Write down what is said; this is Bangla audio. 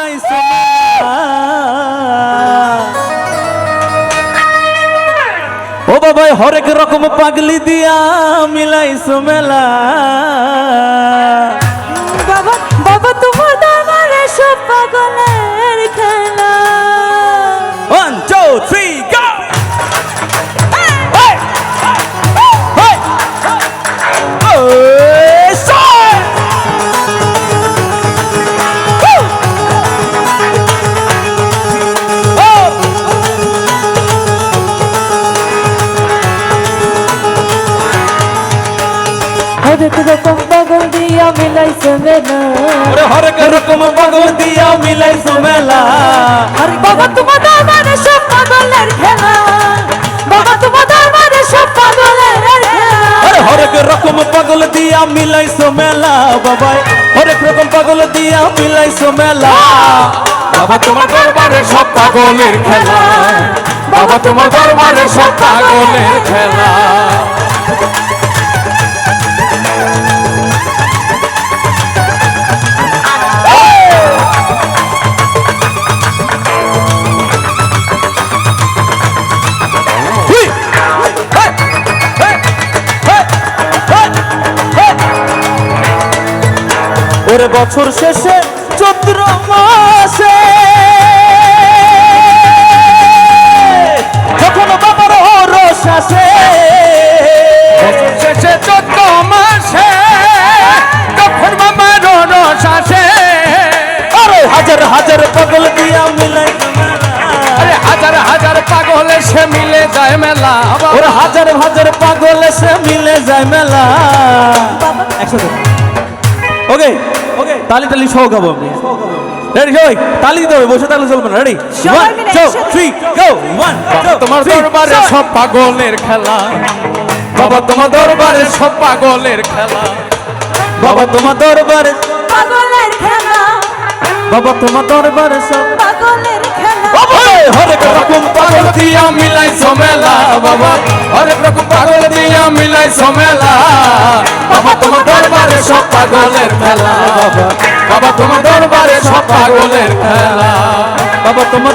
মিলাইছো ও বাবা হরেক রকম পাগলি দিয়া মিলাইছো মেলা বাবা বাবা তোমার দরবারে সব পাগলের খেলা 1 2 3 go হরেক রকম পাগল দিয়া মিলাইছে মেলা হরেক রকম পাগল দিয়া মিলাইছো মেলা আরে বাবা তোমার দরবারে সব পাগলের খেলা বাবা তোমার দরবারে সব পাগলের খেলা হরেক রকম পাগল দিয়া মিলাইছো মেলা বাবা হরেক রকম পাগল দিয়া মিলাইছো মেলা বাবা তোমার দরবারে সব পাগলের খেলা বাবা তোমার দরবারে সব পাগলের খেলা ওরে বছর শেষে চৈত্র মাসে যখন বাবার রস আসে শেষে 14 মাসে যখন বাবার রস আসে আরে হাজার হাজার পাগল দিয়া মিলাই আরে হাজার হাজার পাগল সে মিলে যায় মেলা ওরে হাজার হাজার পাগল সে মিলে যায় মেলা একসাথে ওকে ওকে তালি তালি সহ গাবো আমি রেডি সবাই তালি দিতে হবে বসে তাহলে চলবে না রেডি সবাই 1 মিলে 2 একসাথে। 3 গো 1 তোমার দরবারে সব পাগলের খেলা বাবা তোমার দরবারে সব পাগলের খেলা বাবা তোমার দরবারে পাগলের খেলা বাবা তোমার দরবারে সব পাগলের খেলা হরেক রকম পাগল দিয়া মিলাইছো মেলা বাবা হরেক রকম পাগল দিয়া মিলাইছো মেলা বাবা তোমার দরবারে সব পাগলের খেলা বাবা বাবা তোমার দরবারে সব পাগলের খেলা বাবা তোমার